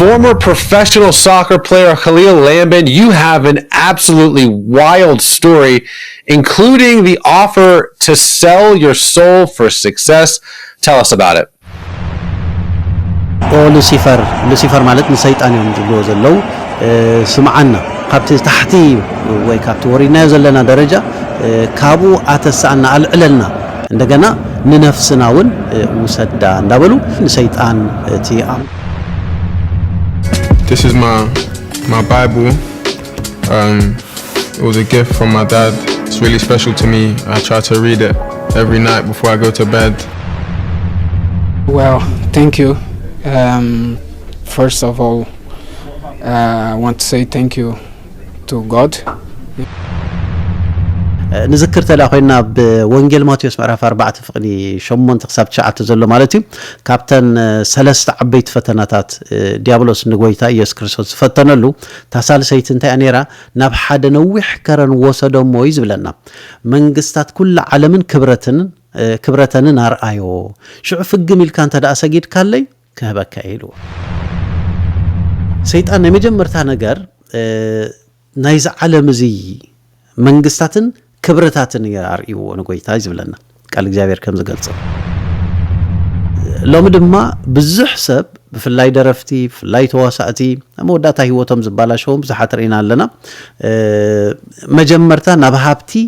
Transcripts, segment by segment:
Former professional soccer player Khalil Lambin, you have an absolutely wild story, including the offer to sell your soul for success. Tell us about it. ሉሲፈር ማለት ንሰይጣን እዮም ዝብልዎ ዘለው ስምዓና ካብቲ ታሕቲ ወይ ካብቲ ወሪድናዮ ዘለና ደረጃ ካብኡ ኣተሳእና ኣልዕለልና እንደገና ንነፍስና እውን ውሰዳ እንዳበሉ ንሰይጣን እቲ This is my Bible. It was a gift from my dad. It's really special to me. I try to read it every night before I go to bed. Well, thank you. First of all, I want to say thank you to God. نذكر تلا خوينا بوانجيل ماتيوس معرف 4 فقدي 8 حساب 9 زلو مالتي كابتن ثلاث عبيت فتناتات ديابلوس نغويتا يسوع كريستوس فتنلو تاسال سيتنتا انيرا ناب حد نوح كرن وسدو مويز بلنا منغستات كل عالمن كبرتن نار ايو شعف الجميل كان تدا اسجيد كالي كبكايلو سيطان يمجمرتا ነገር نايز عالم زي منغستاتن كبرتاتن ياريو نغويتا يزبلنا قال እግዚአብሔር ከም ዝገልጸው ሎም ድማ ብዙሕ ሰብ ብፍላይ ደረፍቲ ፍላይ ተዋሳእቲ መወዳታ ህይወቶም ዝባላሽዎም ብዙሓት ርኢና ኣለና መጀመርታ ናብ ሃብቲ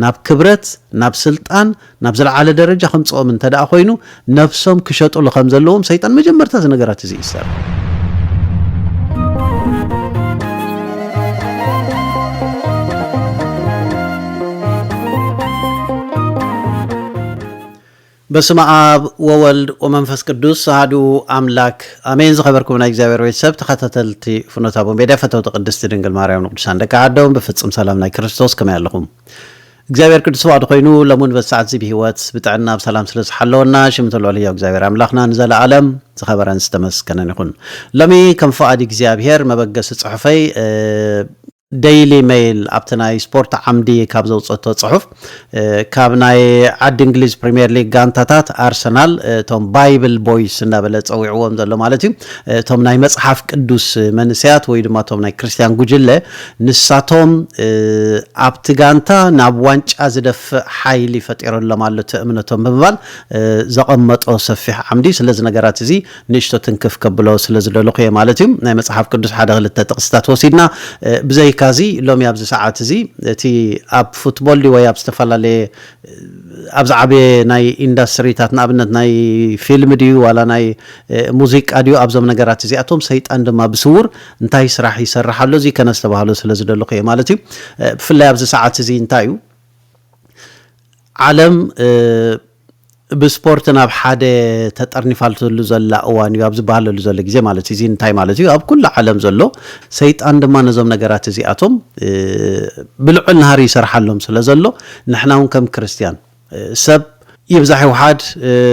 ናብ ክብረት ናብ ስልጣን ናብ ዘለዓለ ደረጃ ከምጾም እንተዳ ኮይኑ ነፍሶም ክሸጡሉ ከም ዘለዎም ሰይጣን መጀመርታ ዝነገራት እዚ ይሰራ በስመ አብ ወወልድ ወመንፈስ ቅዱስ አሐዱ አምላክ አሜን። ዝኸበርኩም ናይ እግዚአብሔር ቤተሰብ ተኸታተልቲ ፍኖተ አቡነ ቤዳ ፈተውት ቅድስት ድንግል ማርያም ንቅዱሳን ደቂ ዓዶም በፍጹም ሰላም ናይ ክርስቶስ ከመይ ኣለኹም? እግዚአብሔር ቅዱስ ዋዕድ ኮይኑ ለሙን በሰዓት ዚ በህይወት ብጥዕና በሰላም ስለዝሓለወና ሽምተል ወልያ እግዚአብሔር አምላክና ንዘለዓለም ዝኸበረን ዝተመስገነን ይኹን። ለሚ ከም ፈቃድ እግዚአብሔር መበገስ ጽሑፈይ ديلي ميل ابتناي سبورت عمدي كابزو صحف كابناي عد انجليز بريمير ليج غانتاتات ارسنال توم بايبل بويس نابل صويعوم زلو مالتي توم ناي مصحف قدوس منسيات وي دما توم ناي كريستيان غوجله نساتوم ابت غانتا ناب وانጫ زدف حيل فطيرن لمالت امنتهم بمبال زقمطو سفيح عمدي ስለዚ ነገራት እዚ ንሽቶ ትንክፍ ከብለው ስለዚ ደልኹ የማለትዩ ናይ መጽሐፍ ቅዱስ ሓደ ክልተ ጥቅስታት ወሲድና ብዘይ كازي لوم يابز ساعات زي تي اب فوتبول دي وياب استفلالي ابز عبي ناي اندستري تات نابنت ناي فيلم دي ولا ناي موزيك اديو ابزم نغرات زي اتوم سيطان دما بسور انتاي سراح يسرحالو زي كنستباهلو سلازي دلوخ مالتي بفلا يابز ساعات زي انتايو عالم بسبورتنا بحاده تطرنفالتلو زلا اوان ياب زباللو زلا غزي مالتي زي انتاي مالتي اب كل عالم زلو سيطان دما نزوم نغرات زي اتوم بلعل نهار يسرحلهم سلازلو نحناون كم كريستيان سب يبزح واحد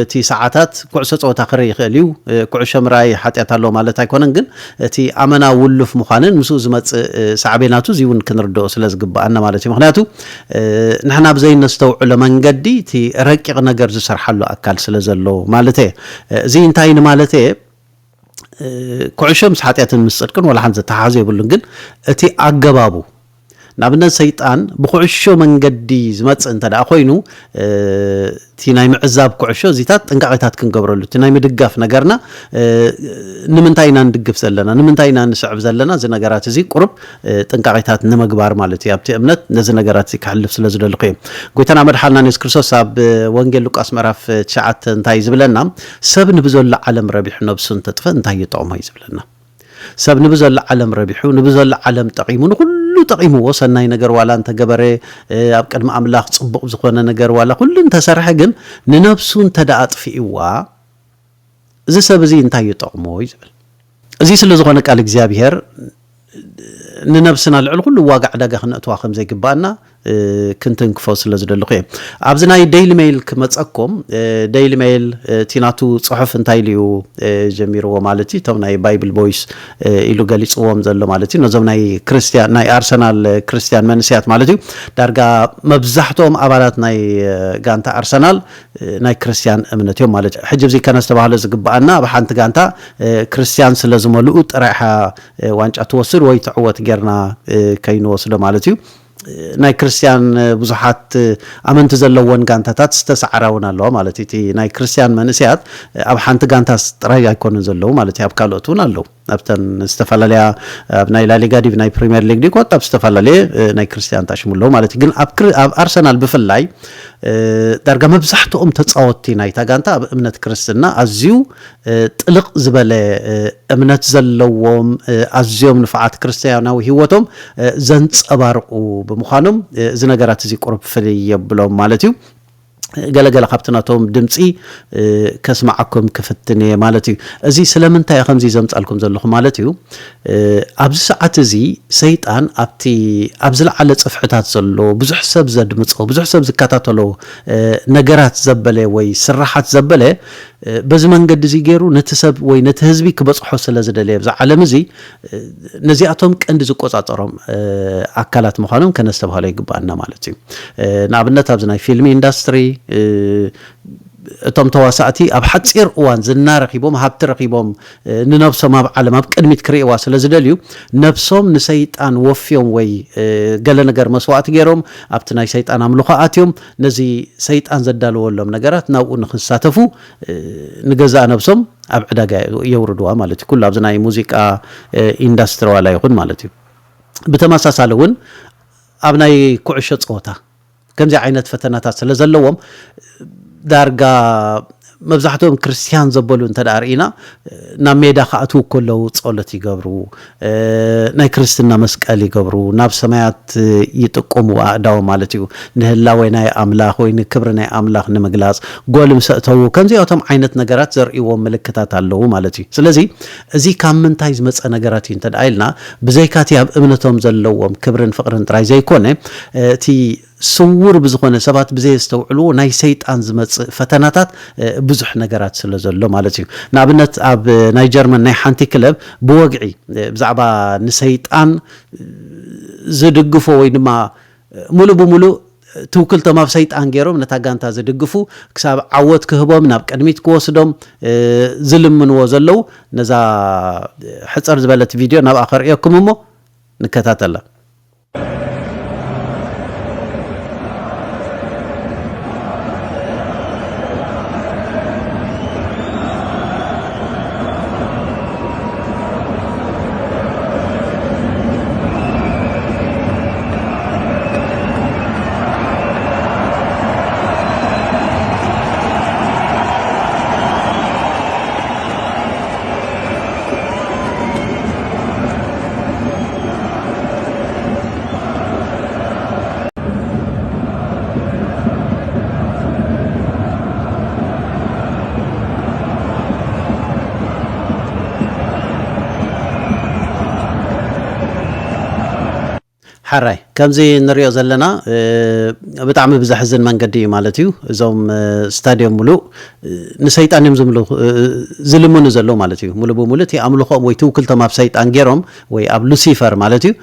تي ساعات كعسه صوت اخر يخليو كعش مراي حطيات له مالت ايكونن ግን እቲ አመና ውልፍ مخانن مسو زمص ሳዕቤናቱ ዚውን ክንርዶ ስለዝግባአና ማለት እዩ ምክንያቱ ንحنا بزي نستوعل መንገዲ እቲ ረቂቅ ነገር ዝሰርሐሉ አካል ስለዘሎ ማለት እዚ እንታይን ማለት كعشم حطياتن مسጽድቅን ወላ ሓንዘ ተሓዘ ይብሉን ግን እቲ አገባቡ نابنا سيطان بخعشو منقدي زمت انت دا خوينو تيناي معزاب كعشو زيتات انقاقيتات كنقبرلو تيناي مدقاف نقرنا نمنتاينا ندقف زلنا نمنتاينا نسعب زلنا زي نقرات زي قرب تنقاقيتات نمقبار مالتي ابتي امنت نزي نقرات زي كحلف سلازل القيم قويتنا عمد حالنا نيس كريستوس اب وانجل لوكاس مراف تشعات انتاي زبلنا سب نبزول عالم ربيح نبسون تطفى انتاي يطعم هاي زبلنا سب نبزول عالم ربيحو نبزول عالم تقيمون كله تقيمو وصلنا ينقر ولا انت قبري ابقى المعاملة صبق بزخونا نقر ولا كل انت سرح جن ننبسون تدعط في ايوا زي سب زي انتاي يطعمو يزبل እዚ ስለ ዝኾነ ቃል እግዚአብሔር ንነብስና ልዕል ኩሉ ዋጋዕ ዳጋ ክነእትዋ ከም ዘይግባአና ክንትንክፎ ስለ ዝደልኹ እየ ኣብዚ ናይ ዴይሊ ሜይል ክመፀኩም ዴይሊ ሜይል ቲናቱ ጽሑፍ እንታይ ልዩ ጀሚርዎ ማለት እዩ እቶም ናይ ባይብል ቦይስ ኢሉ ገሊፅዎም ዘሎ ማለት እዩ ነዞም ናይ ክርስቲያን ናይ አርሰናል ክርስቲያን መንስያት ማለት እዩ ዳርጋ መብዛሕትኦም ኣባላት ናይ ጋንታ አርሰናል ናይ ክርስቲያን እምነት እዮም ማለት እዩ ሕጂ እዚ ከነስተባህለ ዝግባአና ኣብ ሓንቲ ጋንታ ክርስቲያን ስለ ዝመልኡ ጥራይሓ ዋንጫ ትወስድ ወይ ትዕወት ጌርና ከይንወስዶ ማለት እዩ ናይ ክርስቲያን ብዙሓት ኣመንቲ ዘለዎን ጋንታታት ዝተሰዓራውን ኣለዋ ማለት እቲ ናይ ክርስቲያን መንስያት ኣብ ሓንቲ ጋንታ ጥራይ ኣይኮነን ዘለዉ ማለት ኣብ ካልኦት እውን ኣለዉ ኣብተን ዝተፈላለያ ኣብ ናይ ላሊጋ ዲቭ ናይ ፕሪሚየር ሊግ ዲ ኮታ ዝተፈላለየ ናይ ክርስቲያን ታሽሙለው ማለት ግን ኣብ አርሰናል ብፍላይ ዳርጋ መብዛሕትኦም ተጻወቲ ናይታ ጋንታ ኣብ እምነት ክርስትና ኣዝዩ ጥልቅ ዝበለ እምነት ዘለዎም ኣዝዮም ንፍዓት ክርስቲያናዊ ህይወቶም ዘንጸባርቁ ብምዃኖም እዚ ነገራት እዚ ቁርብ ፍልይ የብሎም ማለት እዩ ገለገለ ካብትናቶም ድምጺ ከስማዓኩም ክፍትነ ማለት እዩ እዚ ስለምንታይ ከምዚ ዘምጻልኩም ዘለኹም ማለት እዩ ኣብዚ ሰዓት እዚ ሰይጣን ኣብ ዝለዓለ ጽፍሕታት ዘሎ ብዙሕ ሰብ ዘድምጾ ብዙሕ ሰብ ዝከታተሎ ነገራት ዘበለ ወይ ስራሓት ዘበለ በዚ መንገዲ እዚ ገይሩ ነቲ ሰብ ወይ ነቲ ህዝቢ ክበጽሖ ስለ ዝደለየ ብዛ ዓለም እዚ ነዚኣቶም ቀንዲ ዝቆጻጸሮም ኣካላት ምዃኖም ከነስተባህሎ ይግባአና ማለት እዩ ንኣብነት ኣብዚ ናይ ፊልም ኢንዳስትሪ እቶም ተዋሳእቲ ኣብ ሓፂር እዋን ዝናረኺቦም ሃብቲ ረኺቦም ንነብሶም ኣብ ዓለም ኣብ ቅድሚት ክርእዋ ስለ ዝደልዩ ነብሶም ንሰይጣን ወፍዮም ወይ ገለ ነገር መስዋዕቲ ገይሮም ኣብቲ ናይ ሰይጣን ኣምልኾ ኣትዮም ነዚ ሰይጣን ዘዳልወሎም ነገራት ናብኡ ንክሳተፉ ንገዛእ ነብሶም ኣብ ዕዳጋ የውርድዋ ማለት እዩ ኩሉ ኣብዚ ናይ ሙዚቃ ኢንዳስትሪ ዋላ ይኹን ማለት እዩ ብተመሳሳሊ እውን ኣብ ናይ ኩዕሾ ፀወታ ከምዚ ዓይነት ፈተናታት ስለ ዘለዎም ዳርጋ መብዛሕትኦም ክርስቲያን ዘበሉ እንተዳርኢና ናብ ሜዳ ካኣትው ከለው ጸሎት ይገብሩ ናይ ክርስትና መስቀል ይገብሩ ናብ ሰማያት ይጥቆሙ ኣእዳው ማለት እዩ ንህላወይ ናይ ኣምላኽ ወይ ንክብሪ ናይ ኣምላኽ ንምግላጽ ጎልም ሰእተው ከምዚኣቶም ዓይነት ነገራት ዘርእይዎም ምልክታት ኣለዉ ማለት እዩ ስለዚ እዚ ካብ ምንታይ ዝመፀ ነገራት እዩ እንተዳኢልና ብዘይካቲ ኣብ እምነቶም ዘለዎም ክብርን ፍቅርን ጥራይ ዘይኮነ እቲ ስውር ብዝኾነ ሰባት ብዘይ ዝተውዕሉ ናይ ሰይጣን ዝመጽእ ፈተናታት ብዙሕ ነገራት ስለ ዘሎ ማለት እዩ ንኣብነት ኣብ ናይ ጀርመን ናይ ሓንቲ ክለብ ብወግዒ ብዛዕባ ንሰይጣን ዝድግፎ ወይ ድማ ሙሉ ብሙሉእ ትውክልቶም ኣብ ሰይጣን ገይሮም ነታ ጋንታ ዝድግፉ ክሳብ ዓወት ክህቦም ናብ ቅድሚት ክወስዶም ዝልምንዎ ዘለው ነዛ ሕፀር ዝበለት ቪድዮ ናብ ኣኸርእየኩም እሞ ንከታተላ حراي كمزي نريو زلنا بتعمل بزحزن من قدي مالتيو زوم ستاديوم ملو نسيطان يمزملو زلمون زلو مالتيو ملو بمولتي عملو خو ويتو كل تمام سيطان غيروم وي اب لوسيفر مالتيو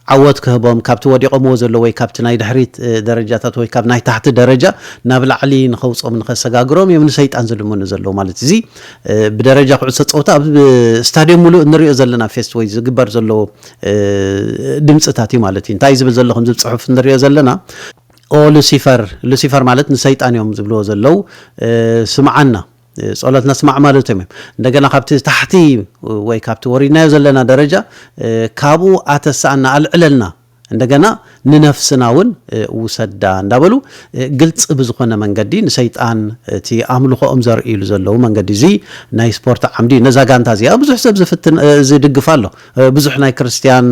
عوت كهبوم كابتو وديقوم زلو وي كابت ناي دحريت درجاتات وي كاب ناي تحت درجه نابل علي نخوصوم نخسغاغروم يمن سيطان زلمون زلو مالتي زي بدرجه قعص صوتا ستاديوم ملو نريو زلنا فيست وي زغبر زلو دمصتاتي مالتي انتاي زبل زلهم زب صحف نريو زلنا او لوسيفر مالت نسيطان يوم زبلو زلو سمعنا صلاتنا سمع مالتهم እንደገና ካብቲ ታሕቲ ወይ ካብቲ ወሪና ዘለና ደረጃ ካቡ አተሳና አልዕለልና እንደገና ንነፍስናውን ወሰዳ እንዳበሉ ግልጽ ብዝኾነ መንገዲ ንሰይጣን እቲ አምልኾኦም ዘርእይሉ ዘለው መንገዲ እዚ ናይ ስፖርት ዓምዲ ነዛ ጋንታ እዚኣ ብዙሕ ሰብ ዝፍትን ዝድግፋሎ ብዙሕ ናይ ክርስቲያን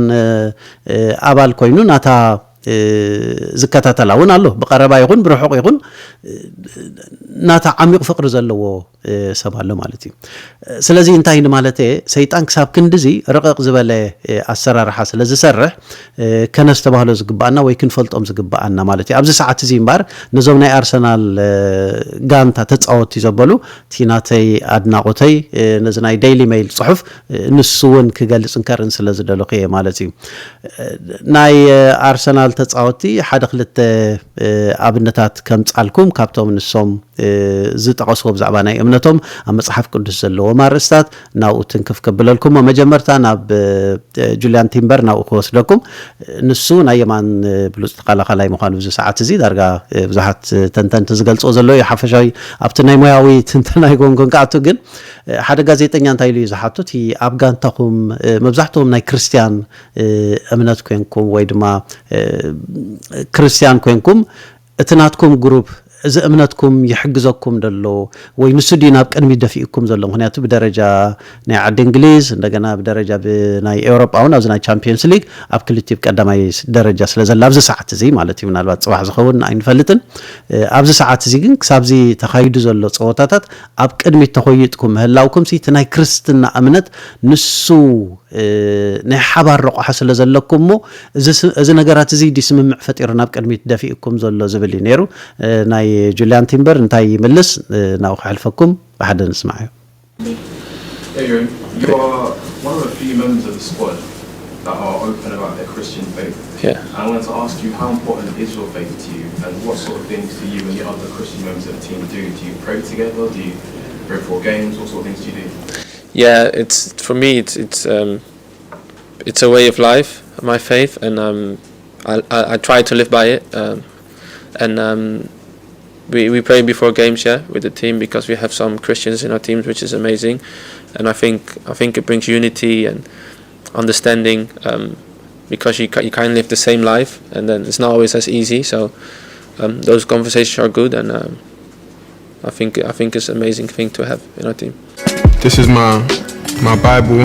አባል ኮይኑ ናታ ዝከታተላ እውን ኣሎ ብቀረባ ይኹን ብርሑቕ ይኹን ናታ ዓሚቕ ፍቅሪ ዘለዎ ሰብ ኣሎ ማለት እዩ ስለዚ እንታይ ማለት ሰይጣን ክሳብ ክንድዚ ረቕቕ ዝበለ ኣሰራርሓ ስለ ዝሰርሕ ከነስተባህሎ ዝግባአና ወይ ክንፈልጦም ዝግባአና ማለት እዩ ኣብዚ ሰዓት እዚ እምበር ነዞም ናይ ኣርሰናል ጋንታ ተፃወቲ ዘበሉ ቲናተይ ኣድናቆተይ ነዚ ናይ ዴይሊ ሜይል ጽሑፍ ንሱ እውን ክገልጽን ከርን ስለ ዝደለኹ እየ ማለት እዩ ናይ ኣርሰናል ተፃወቲ ሓደ ክልተ ኣብነታት ከም ጻልኩም ካብቶም ንሶም ዝጠቐስዎ ብዛዕባ ናይ እምነቶም ኣብ መጽሓፍ ቅዱስ ዘለዎም ኣርእስታት ናብኡ ትንክፍ ከብለልኩም መጀመርታ ናብ ጁልያን ቲምበር ናብኡ ክወስደኩም ንሱ ናይ የማን ብሉጽ ተኸላኻላይ ምዃኑ ብዙ ሰዓት እዚ ዳርጋ ብዙሓት ተንተንቲ ዝገልጾ ዘሎ እዩ ሓፈሻዊ ኣብቲ ናይ ሞያዊ ትንተና ይኮንኩን ከኣቱ ግን ሓደ ጋዜጠኛ እንታይ ኢሉ እዩ ዝሓቱት ኣብ ጋንታኹም መብዛሕትኦም ናይ ክርስቲያን እምነት ኮይንኩም ወይ ድማ ክርስቲያን ኮይንኩም እቲ ናትኩም ግሩፕ እዚ እምነትኩም ይሕግዘኩም ደሎ ወይ ንሱ ዲ ናብ ቅድሚ ደፊእኩም ዘሎ ምክንያቱ ብደረጃ ናይ ዓዲ እንግሊዝ እንደገና ብደረጃ ናይ ኤውሮጳውን ኣብዚ ናይ ቻምፒየንስ ሊግ ኣብ ክልቲብ ቀዳማይ ደረጃ ስለ ዘላ ኣብዚ ሰዓት እዚ ማለት እዩ ምናልባት ጽባሕ ዝኸውን ኣይንፈልጥን ኣብዚ ሰዓት እዚ ግን ክሳብዚ ተኻይዱ ዘሎ ፀወታታት ኣብ ቅድሚ ተኾይጥኩም ምህላውኩም እቲ ናይ ክርስትና እምነት ንሱ ናይ ሓባር ረቑሓ ስለ ዘለኩም ሞ እዚ ነገራት እዚ ዲስምምዕ ፈጢሩ ናብ ቅድሚ ደፊእኩም ዘሎ ዝብል እዩ ነይሩ ናይ ጁልያን ቲምበር እንታይ ይምልስ ናው ክሕልፈኩም ብሓደ ንስማዕ እዩ Adrian, you are one of the few members of the squad that are open about their Christian faith. Yeah. I wanted to ask you, how important is your faith to you, and what sort of things do you and the other Christian members of the team do? Do you pray together? Do you go for games? What sort of things do you do? Yeah, it's for me. It's a way of life, my faith, and I try to live by it. We pray before games, with the team because we have some Christians in our teams, which is amazing, and I think it brings unity and understanding because you can't live the same life, and then it's not always as easy. So those conversations are good, and I think it's an amazing thing to have in our team. This is my Bible.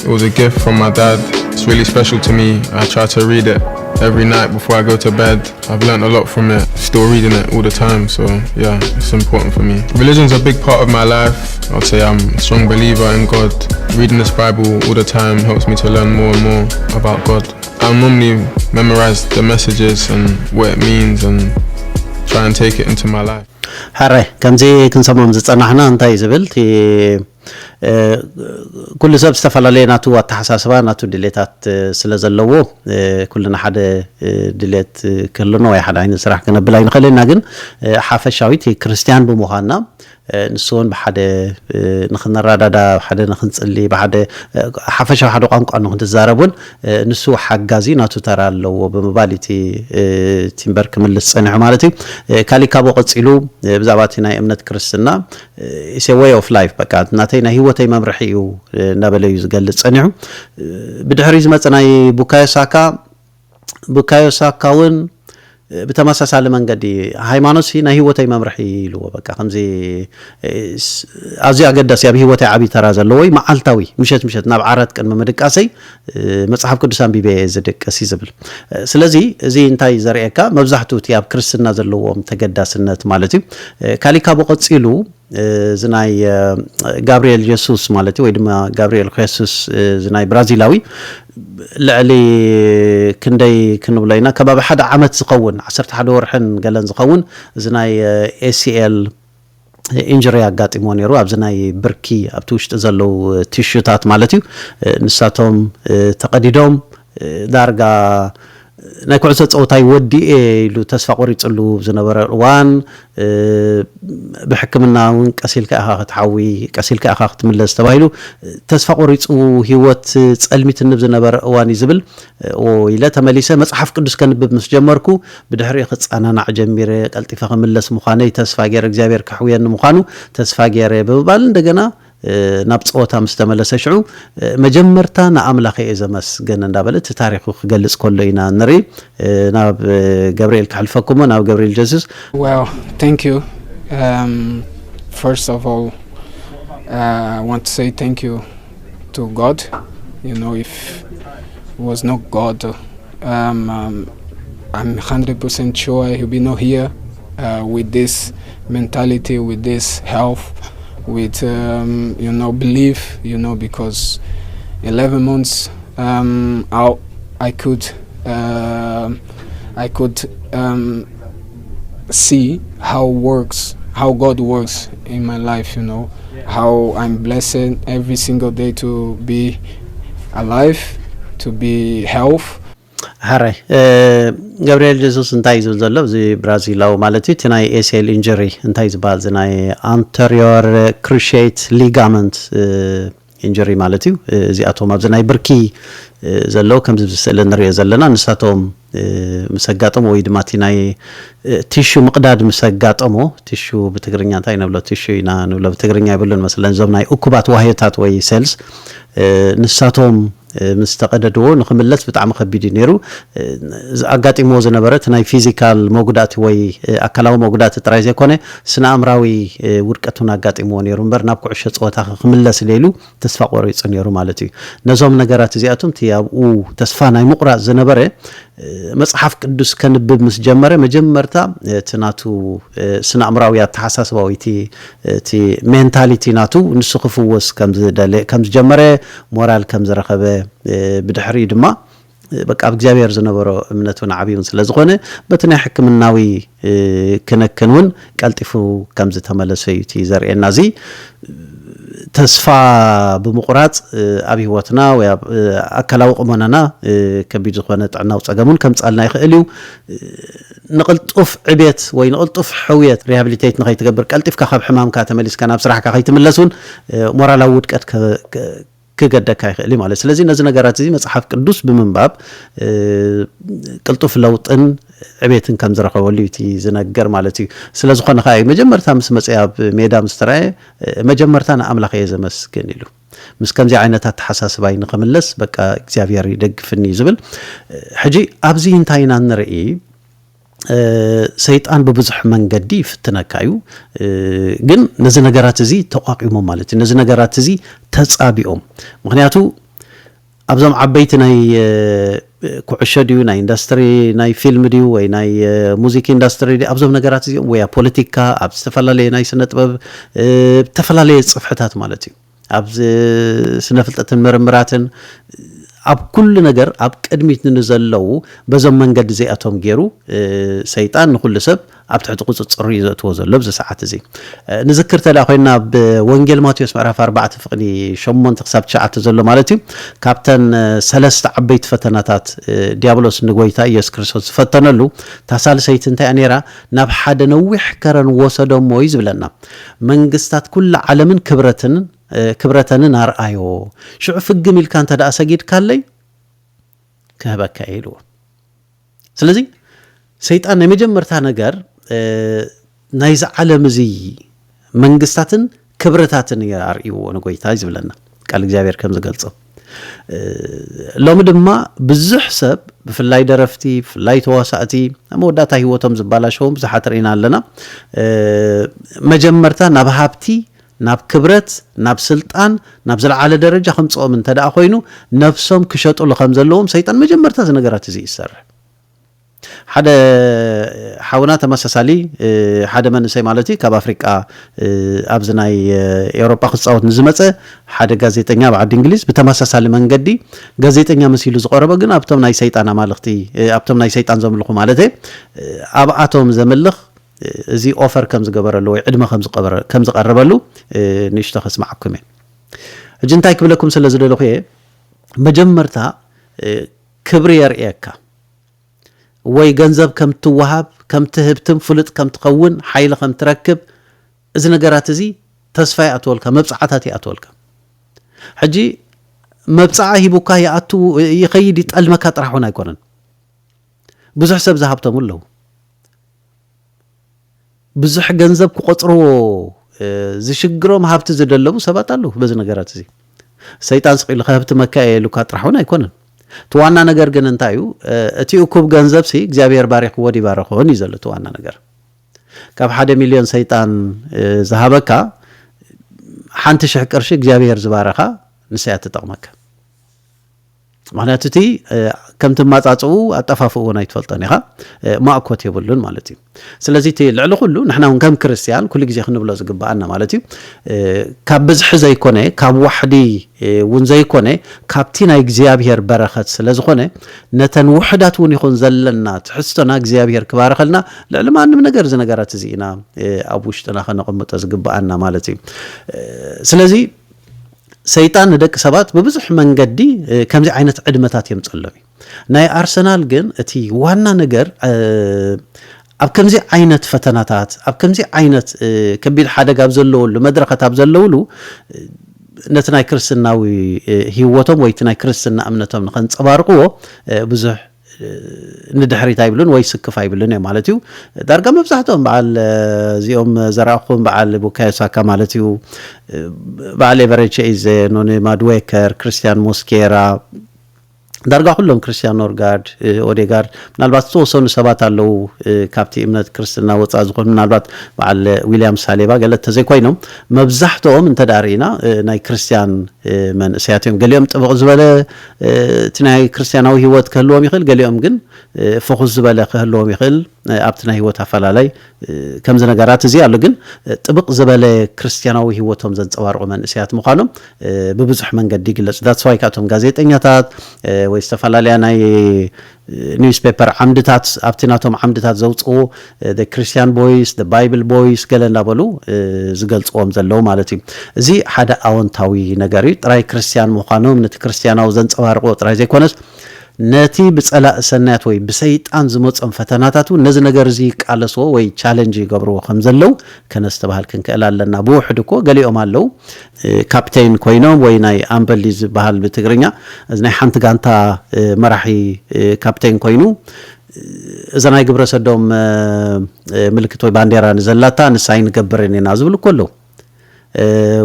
It was a gift from my dad. It's really special to me. I try to read it every night before I go to bed. I've learned a lot from it, still reading it all the time, so yeah, it's important for me. Religion's a big part of my life. I'd say I'm a strong believer in God. Reading this Bible all the time helps me to learn more and more about God. I normally memorize the messages and what it means and try and take it into my life. حرة كم زي كنسمم زتصنعنا أنتي زبلت كل سبب استفعل ناتو التحساسبة ناتو دليتات سلزلوه كلنا حدا دليت كلنا واحد عين سرح كنا بلاين خلينا جن حافظ شاويتي كريستيان بمهنا نسون بحدا نخن الرادة بحدا نخن اللي بحدا حافظ شو حدا قانق أنه تزاربون نسو حجازي ناتو ترى لو بمبالتي تيمبر كمل الصنع مالتي كالي كابو قصيلو بزعباتنا إمنة كريستنا is a way of life بقى ناتينا هيوتي ممرحيو نابليو زقل الصنع بدحريز مثلا بوكايو ساكاون بتماسس منقدي هايمانوس هنا هيوتي ممرحي لو بقى خمزي ازي اقدس يا هيوتي عبي ترازلوي معلتاوي مشت ناب عرض كان ممدقاسي مصحف قدسان بيبي زدقاسي زبل سلازي زي انتاي زريكا مبزحتو تياب كريستنا زلوهم تقداسنت مالتي كاليكا بقصيلو زناي غابرييل جيسوس مالتي ويدما غابرييل خيسوس زناي برازيلاوي لعلي كندي كنبلينا كباب حدا عمت زقون 11 ورحن قالن زقون زناي ACL انجري اغاطيمو نيرو ابزناي بركي ابتوشت زلو تيشوتات مالتي نساتهم تقديدهم دارغا ናይ ኩዕሶ ጸወታ ይወዲ ኢሉ ተስፋ ቆሪጽሉ ዝነበረ እዋን ብሕክምናውን ቀሲልካ አኻ ክትሓዊ ቀሲልካ አኻ ክትምለስ ተባሂሉ ተስፋ ቆሪጹ ህይወት ጸልሚት ንብ ዝነበረ እዋን ይዝብል ኢለ ተመሊሰ መጽሐፍ ቅዱስ ከንብብ ምስ ጀመርኩ ብድሕሪ ክጻናናዕ ጀሚረ ቀልጢፈ ክምለስ ምዃነይ ተስፋ ገይረ እግዚአብሔር ክሕውየኒ ምዃኑ ተስፋ ገይረ በባል እንደገና ናብ ጸወታ ምስተመለሰሽዑ መጀመርታ ንኣምላኽ እዘመስ ገነ እንዳበለት ታሪኹ ክገልጽ ኮሎ ኢና ንሪ ናብ ገብርኤል ክሕልፈኩም ናብ ገብርኤል ጀሱስ Well, thank you. First of all, I want to say thank you to God. You know, if it was not God, I'm 100% sure he'll be not here with this mentality, with this health, with belief, because 11 months out I could see how God works in my life, how I'm blessed every single day to be alive, to be health. حري جابرييل جيسوس انتاي زلو زي برازيلاو مالتي تناي ACL injury انتاي زبال زناي anterior cruciate ligament injury مالتي زي اتوم ابزناي بركي زلو كم زسل نري زلنا نساتهم مسقاطم وي دماتي ناي تيشو مقداد مسقاطمو تيشو بتغرينيا انتاي نبلو تيشو ينا نبلو بتغرينيا يبلون مثلا زومناي اكوبات واهيتات وي سيلز نساتهم مستقددو نخملت بتاع خبيدي نيرو اغاطيمو زنبرت ناي فيزيكال موغدات وي اكلاو موغدات ترايز يكونه سنا امراوي ورقتون اغاطيمو نيرو مبر ناب كعشه صوتا خملس ليلو تسفا قوريص نيرو مالتي نزوم نغرات زياتم تيابو تسفا ناي مقرا زنبره مصحف قدس كنبب مسجمره مجمرتا تناتو سنا امراوي تحساسباويتي تي مينتاليتي ناتو نسخفوس كم جمره مورال كم زرخبه بدحري دما بقى بእግዚአብሔር زنبرو امنتون عبيون ስለዝኾነ በትነ ሕክምናዊ ከነከኑን ቀልጢፉ ከምዝ ተመለሰዩቲ ዘርኤና ዚ ተስፋ በመቁራጽ አብ ህይወትና ወይ አከላው ቆመናና ከቢድ ዝኾነ ጥዕናው ጸገሙን ከምጻልና ይኽእልዩ ንቅልጡፍ ዕቤት ወይ ንቅልጡፍ ሕውየት ሪሃቢሊቴት ንኸይትገብር ቀልጢፍካ ካብ ሕማምካ ተመሊስካ ናብ ስራሕካ ከይትመለሱን ሞራላዊ ውድቀት كجدك هاي مالك سلزي نزنا جرات زي مصحف قدوس بمنباب قلطف لوطن عبيتن كم زرقه وليتي زنجر مالتي سلازو خنا خاي مجمرتا مسمصياب ميدا مستراي مجمرتا انا املاخ يزمسكن يلو مسكم زي عينታት ተሐሳስባይ ንኸምለስ በቃ እግዚአብሔር ይደግፍኒ ዝብል ሕጂ ኣብዚ እንታይና ንርኢ ሰይጣን በብዙሕ መንገዲ ፍትነካዩ ግን ነዚ ነገራት እዚ ተቋቂሞም ማለት ነዚ ነገራት እዚ ተጻቢኦም ምክንያቱ ኣብዞም ዓበይቲ ናይ ኩዕሾ ድዩ ናይ ኢንዱስትሪ ናይ ፊልም ድዩ ወይ ናይ ሙዚክ ኢንዱስትሪ ድዩ ኣብዞም ነገራት እዚኦም ወይ ፖለቲካ ኣብ ዝተፈላለዩ ናይ ስነ ጥበብ ተፈላለየ ጽፍሕታት ማለት እዩ ኣብ ስነ ፍልጠትን ምርምራትን ኣብ ኩሉ ነገር ኣብ ቅድሚት ንዘለው በዞም መንገዲ ዘይኣቶም ገይሩ ሰይጣን ንኩሉ ሰብ ኣብ ትሕቲ ቁጽጽር ይዘትዎ ዘሎ በዚ ሰዓት እዚ ንዝክር ተላ ኮይና በወንጌል ማቴዎስ ምዕራፍ 4 ፍቅዲ 8 ክሳብ 9 ዘሎ ማለት እዩ ካብተን ሰለስተ ዓበይቲ ፈተናታት ዲያብሎስ ንጎይታ ኢየሱስ ክርስቶስ ፈተነሉ ታሳልሰይት እንታይ ኣኔራ ናብ ሓደ ነዊሕ ከረን ወሰዶም ወይ ዝብለና መንግስታት ኩሉ ዓለምን ክብረተንን አርአዮ ሽዑ ፍግም ኢልካ እንተ ዳ ሰጊድ ካለይ ከበካ ይሉ ስለዚ ሰይጣን የመጀመርታ ነገር ናይዛ ዓለም እዚ መንግስታትን ክብረታትን ያርኢዎ ንጎይታ ይዝብለና ቃል እግዚአብሔር ከም ዝገልጾ ሎም ድማ ብዙሕ ሰብ ብፍላይ ደረፍቲ ፍላይ ተዋሳእቲ መወዳታ ህይወቶም ዝባላሸዎም ብዙሓት ርኢና ኣለና መጀመርታ ናብ ሃብቲ ናብ ክብረት ናብ ስልጣን ናብ ዘለዓለ ደረጃ ከምጾም እንተ ዳ ኮይኑ ነፍሶም ክሸጡሉ ከም ዘለዎም ሰይጣን መጀመርታ ዝነገራት እዚ ይሰርሕ ሓደ ሓውና ተመሳሳሊ ሓደ መንሰይ ማለቲ ካብ አፍሪካ ኣብዝናይ ኤውሮጳ ክጻወት ንዝመፀ ሓደ ጋዜጠኛ ብዓዲ እንግሊዝ በተመሳሳሊ መንገዲ ጋዜጠኛ መሲሉ ዝቀረበ ግን ኣብቶም ናይ ሰይጣን አማልኽቲ ኣብቶም ናይ ሰይጣን ዘምልኹ ማለት ኣብ አቶም ዘምልኽ እዚ ኦፈር ከም ዝገበረሉ ወይ ዕድመ ከም ዝቀረበሉ ንሽቶ ከስማዕኩም እጅ እንታይ ክብለኩም ስለዝደለኹ መጀመርታ ክብሪ የርኤካ ወይ ገንዘብ ከም ትወሃብ ከም ትህብትም ፍልጥ ከም ትኸውን ሓይል ከም ትረክብ እዚ ነገራት እዚ ተስፋይ ኣትወልካ መብጻዓታት ኣትወልካ ሕጂ መብጻዓ ሂቡካ ያኣቱ ይኸይድ ይጠልመካ ጥራሑን ኣይኮነን ብዙሕ ሰብ ዝሃብቶም ኣለዉ ብዙሕ ገንዘብ ክቆጽርዎ ዝሽግሮም ሃብቲ ዝደለቡ ሰባት ኣለዉ በዚ ነገራት እዚ ሰይጣን ስቂሉ ሃብቲ መካየሉካ ጥራሑን ኣይኮነን ተዋና ነገር ግን እንታዩ እቲ እኩብ ገንዘብ ሲ እግዚአብሔር ባሪክ ወዲ ባረኾን ይዘለ ተዋና ነገር ካብ 1 ሚሊዮን ሰይጣን ዝሃበካ ሓንቲ ሽሕ ቅርሺ እግዚአብሔር ዝባረኻ ንስያ ተጠቅመካ ምክንያቱ እቲ ከምቲ ማጻጽኡ አጠፋፍኡ ናይ ትፈልጠን ኢኻ ማእኮት የብሉን ማለት እዩ ስለዚ እቲ ልዕሊ ኩሉ ንሕና እውን ከም ክርስቲያን ኩሉ ግዜ ክንብሎ ዝግባአና ማለት እዩ ካብ ብዝሕ ዘይኮነ ካብ ዋሕዲ እውን ዘይኮነ ካብቲ ናይ እግዚአብሔር በረኸት ስለዝኾነ ነተን ውሕዳት እውን ይኹን ዘለና ትሕዝቶና እግዚአብሔር ክባረኸልና ልዕሊ ማንም ነገር ዝነገራት እዚ ኢና ኣብ ውሽጥና ከነቕምጦ ዝግባአና ማለት እዩ ስለዚ ሰይጣን ንደቂ ሰባት በብዙሕ መንገዲ ከምዚ ዓይነት ዕድመታት የምጽሎም ናይ አርሰናል ግን እቲ ዋና ነገር ኣብ ከምዚ ዓይነት ፈተናታት ኣብ ከምዚ ዓይነት ከቢድ ሓደጋ ኣብ ዘለውሉ መድረኻት ኣብ ዘለውሉ ነቲ ናይ ክርስትናዊ ህይወቶም ወይ እቲ ናይ ክርስትና እምነቶም ንኸንጸባርቕዎ ብዙሕ ንድሕሪት ኣይብሉን ወይ ስክፍ ኣይብሉን ማለት እዩ ዳርጋ መብዛሕትኦም በዓል እዚኦም ዘረአኹም በዓል ቡካዮ ሳካ ማለት እዩ በዓል ኤቨሬቺ ኢዜ ኖኒ ማድዌከር ክርስቲያን ሞስኬራ ዳርጋ ሁሉም ክርስቲያን ኖርጋርድ ኦዴጋርድ ምናልባት ተወሰኑ ሰባት አለው ካብቲ እምነት ክርስትና ወፃ ዝኾኑ ምናልባት በዓል ዊሊያም ሳሌባ ገለተ ዘይኮይኖም መብዛሕትኦም እንተዳሪና ናይ ክርስቲያን መንእሰያትዮም ገሊኦም ጥብቕ ዝበለ እቲ ናይ ክርስቲያናዊ ህይወት ክህልዎም ይኽእል ገሊኦም ግን ፍኹስ ዝበለ ክህልዎም ይኽእል ኣብቲ ናይ ህይወት ኣፈላላይ ከምዚ ነገራት እዚ ኣሎ ግን ጥብቕ ዝበለ ክርስቲያናዊ ህይወቶም ዘንጸባርቑ መንእሰያት ምዃኖም ብብዙሕ መንገዲ ይግለጽ ዳትስ ዋይ ካቶም ጋዜጠኛታት ወይ ዝተፈላለዩ ናይ ኒውስፔፐር ዓምድታት ኣብቲ ናቶም ዓምድታት ዘውፅኡ the Christian Boys the Bible Boys ገለ እንዳበሉ ዝገልጽዎም ዘለው ማለት እዩ እዚ ሓደ ኣወንታዊ ነገር እዩ ጥራይ ክርስቲያን ምዃኖም ነቲ ክርስቲያናዊ ዘንጸባርቑ ጥራይ ዘይኮነስ ነቲ ብጸላእ ሰናያት ወይ ብሰይጣን ዝመጾም ፈተናታቱ ነዚ ነገር እዚ ቃለስዎ ወይ ቻሌንጅ ይገብርዎ ከም ዘለው ከነስተባህል ክንክእል ኣለና ብውሕድ እኮ ገሊኦም ኣለው ካፕቴን ኮይኖም ወይ ናይ ኣምበሊ ዝበሃል ብትግርኛ እዚ ናይ ሓንቲ ጋንታ መራሒ ካፕቴን ኮይኑ እዛ ናይ ግብረ ሰዶም ምልክት ወይ ባንዴራ ንዘላታ ንሳይ ንገብርን ኢና ዝብል እኮ ኣለው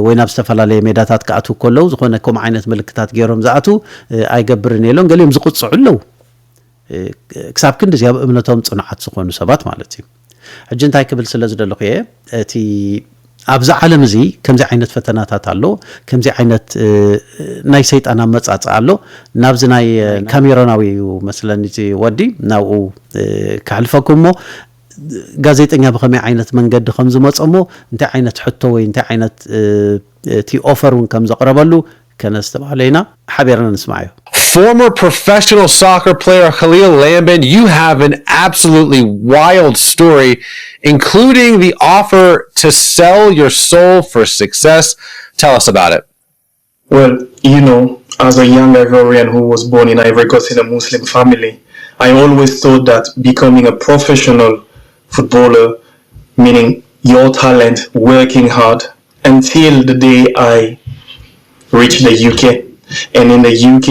ወይ ናብ ዝተፈላለዩ ሜዳታት ከኣቱ ከለው ዝኾነ ከም ዓይነት ምልክታት ገይሮም ዝኣቱ ኣይገብርን የሎም ገሊኦም ዝቁጽዑ ኣለው ክሳብ ክንዲዚ ኣብ እምነቶም ጽኑዓት ዝኾኑ ሰባት ማለት እዩ ሕጂ እንታይ ክብል ስለ ዝደለኹ እየ እቲ ኣብዛ ዓለም እዚ ከምዚ ዓይነት ፈተናታት ኣሎ ከምዚ ዓይነት ናይ ሰይጣን ኣመጻጽእ ኣሎ ናብዚ ናይ ካሜሮናዊ መስለኒ ወዲ ናብኡ ካሕልፈኩሞ ጋዜጠኛ በኸመይ ዓይነት መንገዲ ከም ዝመጸሞ እንታይ ዓይነት ሕቶ ወይ እንታይ ዓይነት እቲ ኦፈሩን ከም ዘቕረበሉ ከነስተባህለ ኢና ሓቢርና ንስማዕ እዩ Former professional soccer player Khalil Lambin, you have an absolutely wild story, including the offer to sell your soul for success. Tell us about it. Well, you know, as a young Ivorian who was born in Ivory Coast in a Muslim family, I always thought that becoming a professional footballer, meaning your talent, working hard, until the day I reached the UK. And in the UK,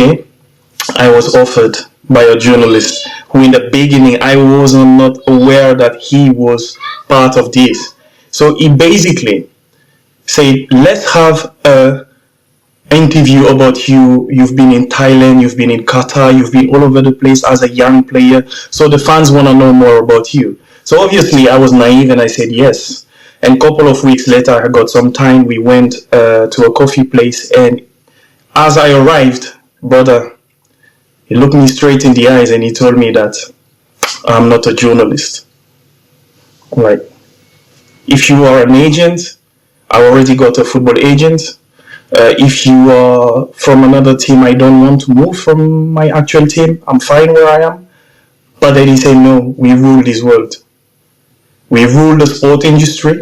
I was offered by a journalist who in the beginning I was not aware that he was part of this. So he basically said, let's have a interview about you. You've been in Thailand, you've been in Qatar, you've been all over the place as a young player. So the fans want to know more about you. So obviously I was naive and I said yes. And a couple of weeks later I got some time. We went to a coffee place, and as I arrived, brother, he looked me straight in the eyes and he told me that I'm not a journalist. Like, if you are an agent, I already got a football agent. If you are from another team, I don't want to move from my actual team. I'm fine where I am. But then he said, no, we rule this world. We rule the sport industry.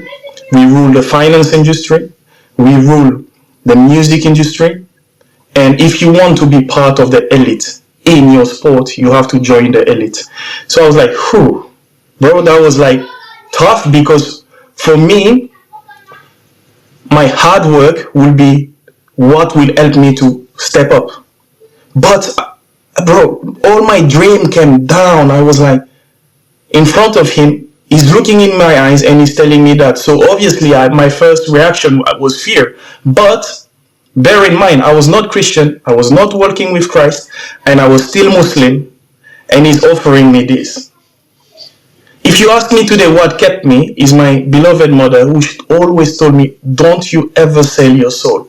We rule the finance industry. We rule the music industry. And if you want to be part of the elite in your sport, you have to join the elite. So I was like, whew, bro, that was like tough, because for me, my hard work will be what will help me to step up. But bro, all my dream came down. I was like, in front of him, he's looking in my eyes and he's telling me that. So obviously my first reaction was fear. But bear in mind, I was not Christian, I was not working with Christ, and I was still Muslim, and he's offering me this. If you ask me today what kept me, is my beloved mother, who always told me, don't you ever sell your soul.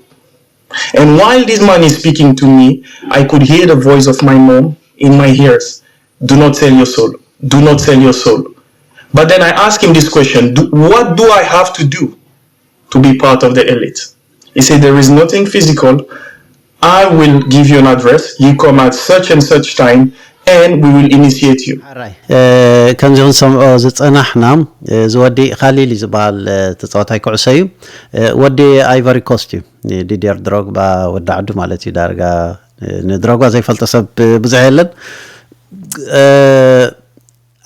And while this man is speaking to me, I could hear the voice of my mom in my ears. Do not sell your soul. Do not sell your soul. But then I asked him this question, what do I have to do to be part of the elite? He said, there is nothing physical. I will give you an address. You come at such and such time, and we will initiate you. كم زون سمعوا زتنحنا زودي خليل زبال تتصوتاي كعسيو ودي ايفوري كوست ديدير دروغبا ود عدو مالتي دارغا ندروغا زي فلتسب بزعلن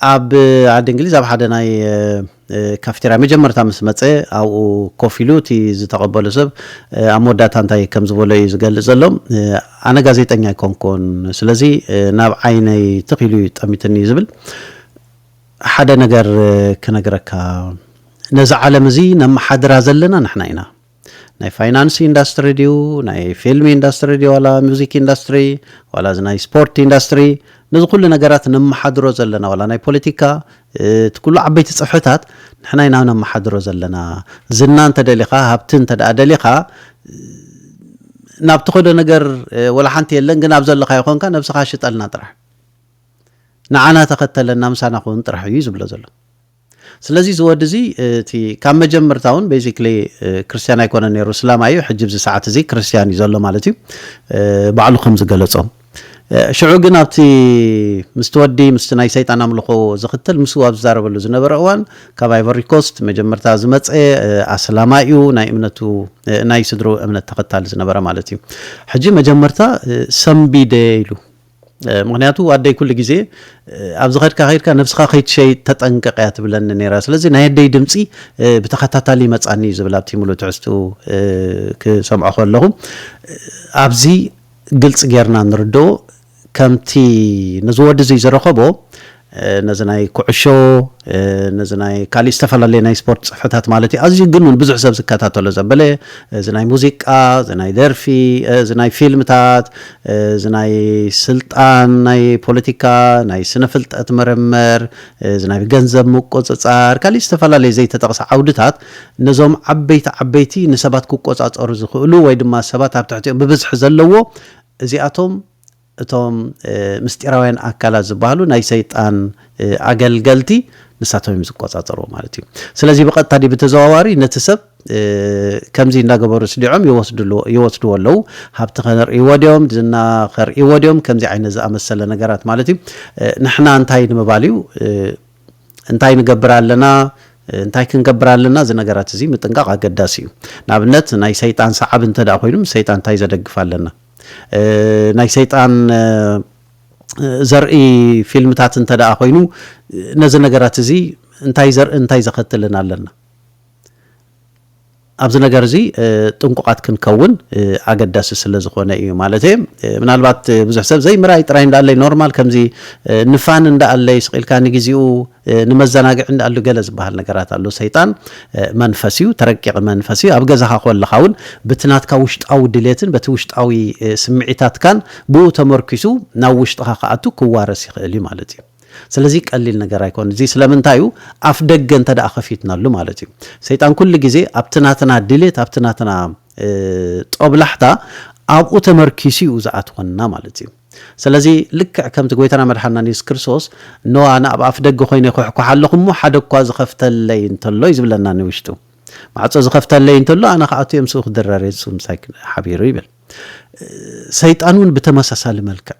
اب عاد انجليز اب حدا ناي كافتيرا مجمرتا مسمصه او كوفيلوتي زتقبل سب امودات انتاي كم زبولي زغل زلم انا غازيطኛ ኮንኮን ስለዚ ናብ ዓይነይ ተኺሉ ጠሚትኒ ዝብል ሓደ ነገር ከነገረካ ነዛ ዓለም እዚ ነማሓድራ ዘለና ንሕና ኢና ናይ ፋይናንስ ኢንዳስትሪ ዲዩ ናይ ፊልም ኢንዳስትሪ ዲዩ ዋላ ሙዚክ ኢንዳስትሪ ዋላ ናይ ስፖርት ኢንዳስትሪ ነዚ ኩሉ ነገራት ነማሓድሮ ዘለና ዋላ ናይ ፖለቲካ ትኩሉ ዓበይቲ ጽሕፈታት ንሕና ኢና ነማሓድሮ ዘለና ዝና እንተ ደሊኻ ሃብቲ እንተ ደሊኻ ናብ ተኸዶ ነገር ወላ ሓንቲ የለን ግን ኣብ ዘለኻ ይኾንካ ነብስኻ ሽጠልና ጥራሕ ንዓና ተኸተለና ምሳና ኹን ጥራሕ እዩ ዝብሎ ዘሎ ስለዚ ዝወድ እዚ እቲ ካብ መጀመርታውን ቤዚክሊ ክርስቲያን ኣይኮነ ነይሩ እስላም እዩ ሕጂ ብዚ ሰዓት እዚ ክርስቲያን እዩ ዘሎ ማለት እዩ ባዕሉ ከም ዝገለጾም ሽዑ ግን ኣብቲ ምስተወዲ ምስቲ ናይ ሰይጣን ኣምልኾ ዝኽተል ምስ ኣብ ዝዛረበሉ ዝነበረ እዋን ካብ ኣይቮሪ ኮስት መጀመርታ ዝመፀ ኣስላማ እዩ ናይ እምነቱ ናይ ስድሩ እምነት ተኸታሊ ዝነበረ ማለት እዩ ሕጂ መጀመርታ ሰምቢደ ኢሉ ምክንያቱ ኣደይ ኩሉ ግዜ ኣብዚ ኸድካ ነፍስኻ ከይትሸይ ተጠንቀቕ እያ ትብለኒ ነይራ ስለዚ ናይ ኣደይ ድምፂ ብተኸታታሊ መፃኒ ዝብል ኣብቲ ሙሉእ ትዕዝትኡ ክሰምዖ ከለኹ ኣብዚ ግልጽ ጌርና ንርድኦ ከምቲ ነዝወዲ እዚ ዝረኸቦ ነዚ ናይ ኩዕሾ ነዚ ናይ ካሊእ ዝተፈላለየ ናይ ስፖርት ፅሑፋታት ማለት እዩ ኣዝዩ ግን ብዙሕ ሰብ ዝከታተሎ ዘበለ እዚ ናይ ሙዚቃ እዚ ናይ ደርፊ እዚ ናይ ፊልምታት እዚ ናይ ስልጣን ናይ ፖለቲካ ናይ ስነ ፍልጠት መረመር እዚ ናይ ገንዘብ ምቁፅፃር ካሊእ ዝተፈላለየ ዘይተጠቕሰ ዓውድታት ነዞም ዓበይቲ ንሰባት ክቆፃፀሩ ዝኽእሉ ወይ ድማ ሰባት ኣብ ትሕቲኦም ብብዝሒ ዘለዎ እዚኣቶም እቶም ምስጢራውያን ኣካላት ዝበሃሉ ናይ ሰይጣን ኣገልገልቲ ንሳቶም ዝቆፃፀሩ ማለት እዩ ስለዚ ብቐጥታ ብተዘዋዋሪ ነቲ ሰብ ከምዚ እንዳገበሩ ስዲዖም ይወስድዎ ኣለዉ ሃብቲ ኸርእይዎ ድዮም ዝና ኸርእይዎ ድዮም ከምዚ ዓይነት ዝኣመሰለ ነገራት ማለት እዩ ንሕና እንታይ ንምባል እዩ እንታይ ንገብር ኣለና እንታይ ክንገብር ኣለና እዚ ነገራት እዚ ምጥንቃቕ ኣገዳሲ እዩ ንኣብነት ናይ ሰይጣን ሰዓብ እንተ ደኣ ኮይኑ ሰይጣን እንታይ ዘደግፍ ኣለና ናይ ሰይጣን ዘርኢ ፊልምታት እንተ ደኣ ኮይኑ ነዚ ነገራት እዚ እንታይ ዘኸትልን ኣለና ኣብዚ ነገር እዚ ጥንቁቃት ክንከውን ኣገዳሲ ስለ ዝኾነ እዩ ማለት እዩ ምናልባት ብዙሕ ሰብ ዘይምራይ ጥራይ እንዳለይ ኖርማል ከምዚ ንፋን እንዳለይ ስቂልካ ንግዚኡ ንመዘናግዕ እንዳሉ ገለ ዝበሃል ነገራት ኣሎ ሰይጣን መንፈስ እዩ ተረቂቕ መንፈስ እዩ ኣብ ገዛኻ ኮለኻ እውን ብትናትካ ውሽጣዊ ድሌትን በቲ ውሽጣዊ ስምዒታትካን ብኡ ተመርኪሱ ናብ ውሽጥኻ ከኣቱ ክዋረስ ይኽእል እዩ ማለት እዩ ስለዚ ቀሊል ነገር ኣይኮን እዚ ስለምንታዩ ኣፍ ደገ እንተ ደኣ ኸፊትናሉ ማለት እዩ ሰይጣን ኩሉ ግዜ ኣብትናትና ድሌት ኣብትናትና ጦብላሕታ ኣብኡ ተመርኪሱ እዩ ዝኣትወና ማለት እዩ ስለዚ ልክዕ ከምቲ ጎይታና መድሓኒና ኢየሱስ ክርስቶስ ኖ ኣነ ኣብ ኣፍ ደገ ኮይነ ክሕኩሕ ኣለኹ እሞ ሓደ እኳ ዝኸፍተለይ እንተሎ እዩ ዝብለና ንውሽጡ ማዕፆ ዝኸፍተለይ እንተሎ ኣነ ከኣቱ እዮም ስኡ ክድረር የሱ ምሳይ ሓቢሩ ይብል ሰይጣን እውን ብተመሳሳሊ መልክዕ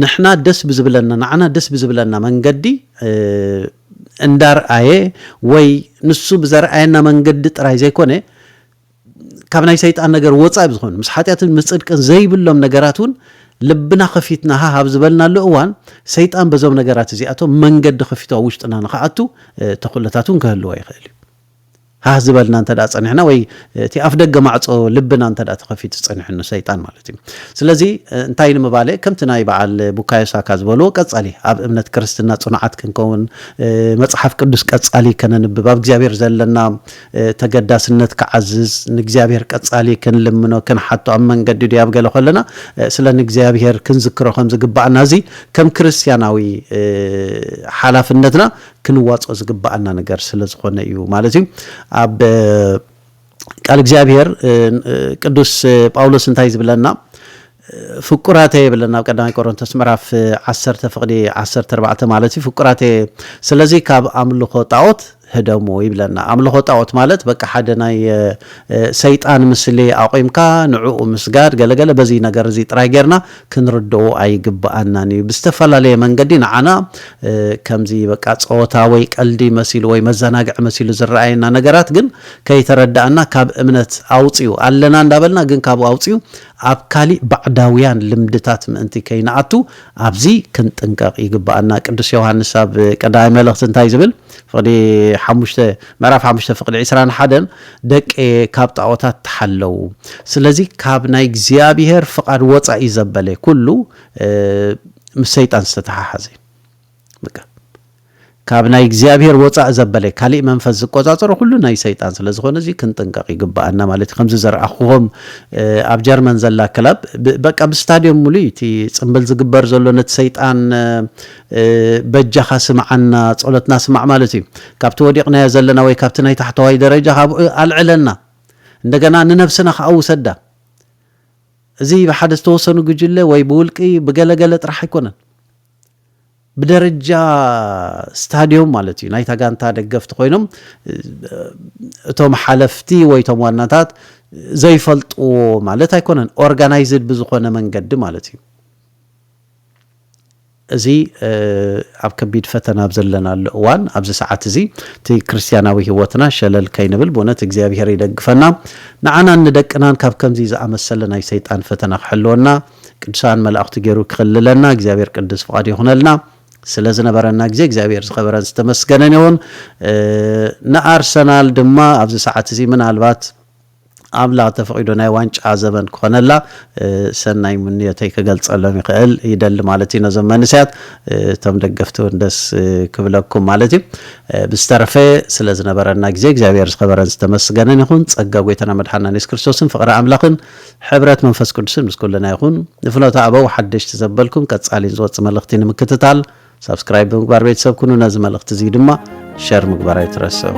ንሕና ደስ ብዝብለና ንዓና ደስ ብዝብለና መንገዲ እንዳርኣየ ወይ ንሱ ብዘርኣየና መንገዲ ጥራይ ዘይኮነ ካብ ናይ ሰይጣን ነገር ወፃኢ ብዝኾኑ ምስ ሓጢኣትን ምስ ፅድቅን ዘይብሎም ነገራት እውን ልብና ኸፊትና ሃብ ዝበልናሉ እዋን ሰይጣን በዞም ነገራት እዚኣቶም መንገዲ ኸፊቱ ውሽጥና ንኸኣቱ ተኽእሎታት እውን ክህልዎ ይኽእል እዩ ها زبالنا أنت دا تصنعنا وي تي أفدق معصو لبنا أنت دا تخفي تصنع إنه شيطان مالتي سلزي انتاين مبالي كم تناي بعل بوكاي ساكاز بولو كتصالي أب إمنة كريستنا صنعت كنكون مصحف قدس كتصالي كنا نباب جابير زلنا تقدس النت كعزز نجابير كتصالي كن لمنو كن حتى أمن قدو دياب قالوا خلنا سلا نجابير كن ذكره خمس قبع نازي كم كريستياناوي حلاف النتنا كنوات أزقبعنا نجار سلز خنا يو مالتي أب ቃል እግዚአብሔር ቅዱስ ጳውሎስ እንታይ ዝብለና ፍቁራቴ ብለና ቀዳማይ ቆሮንቶስ ምዕራፍ 10 ፍቅዲ 14 ማለት እዩ ፍቁራቴ ስለዚ ካብ አምልኾ ጣዖት ህደሙ ይብለና አምልኾ ጣዖት ማለት በቃ ሓደ ናይ ሰይጣን ምስሊ አቆይምካ ንዑኡ ምስጋድ ገለገለ በዚ ነገር እዚ ጥራይ ጌርና ክንርድኦ አይግባአናኒ ብስተፈላለየ መንገዲ ንዓና ከምዚ በቃ ጾታ ወይ ቀልዲ መሲሉ ወይ መዘናግዕ መሲሉ ዝረአየና ነገራት ግን ከይተረዳአና ካብ እምነት አውጽዩ አለና እንዳበልና ግን ካብ አውጽዩ ኣብ ካሊ ባዕዳውያን ልምድታት ምእንቲ ከይናአቱ ኣብዚ ክንጥንቀቕ ይግባአና ቅዱስ ዮሐንስ ኣብ ቀዳማይ መልእኽቲ እንታይ ዝብል ፍቅዲ 5 ምዕራፍ 5 ፍቅዲ 21 ደቂ ካብ ጣዖታት ተሐለው ስለዚ ካብ ናይ እግዚአብሔር ፍቃድ ወፃኢ ዘበለ ኩሉ ምስ ሰይጣን ዝተተሓሓዘ በቃ ካብ ናይ እግዚአብሔር ወፃኢ ዘበለ ካሊ መንፈስ ዝቆጻጸሩ ሁሉ ናይ ሰይጣን ስለዝኾነ እዚ ክንጥንቀቕ ይግባአና ማለት ከምዚ ዘርአኹም ኣብ ጀርመን ዘላ ክለብ በቃ ብስታዲየም ሙሉ እቲ ጽምብል ዝግበር ዘሎ ነት ሰይጣን በጃኻ ስምዓና ጸሎትና ስማዕ ማለት እዩ ካብቲ ወዲቕና ዘለና ወይ ካብቲ ናይ ታሕተዋይ ደረጃ ካብኡ አልዕለና እንደገና ንነፍስና ከአውሰዳ እዚ በሓደ ዝተወሰኑ ግጅለ ወይ ብውልቂ ብገለገለ ጥራሕ አይኮነን بدرجة ستاديوم مالتي نايتا غانتا دغفت خوينم اتوم حلفتي وي توم واناتات زي فلطو مالت ايكونن اورغانايزد بزخونه منقد مالتي ازي اب كبيد فتنا بزلنا الاوان ابز ساعات ازي تي كريستياناوي هوتنا شلل كاينبل بونت اغزيابير يدغفنا نعنا ندقنان كاب كمزي زامسلنا شيطان فتنا خحلونا ቅዱሳን መላእክት ገሩ ክልለና እግዚአብሔር ቅዱስ ፈቃድ ይሆነልና ስለዝነበረና ጊዜ እግዚአብሔር ዝኸበረን ዝተመስገነን ይሁን ንአርሰናል ድማ ኣብዚ ሰዓት እዚ ምናልባት አምላ ተፈቂዶ ናይ ዋንጫ ዘመን ኮነላ ሰናይ ምንየተይ ከገልጸለም ይኽእል ይደል ማለት ነው ዘመንሳት ተም ደገፍቱ እንደስ ክብለኩም ማለት ብስተርፈ ስለዝነበረና ጊዜ እግዚአብሔር ዝኸበረን ዝተመስገነን ይሁን ጸጋ ጎይተና መድኃኒና ኢየሱስ ክርስቶስን ፍቅረ አምላኽን ሕብረት መንፈስ ቅዱስን ምስኩልና ይሁን ንፍኖተ አበው ሐደሽ ተዘበልኩም ቀጻሊ ዝወጽ መልእክቲን ምክትታል ሰብስክራይብ ምግባር ቤተሰብ ኩኑ ነዝ መልእክት እዚ ድማ ሼር ምግባር አይትረሰው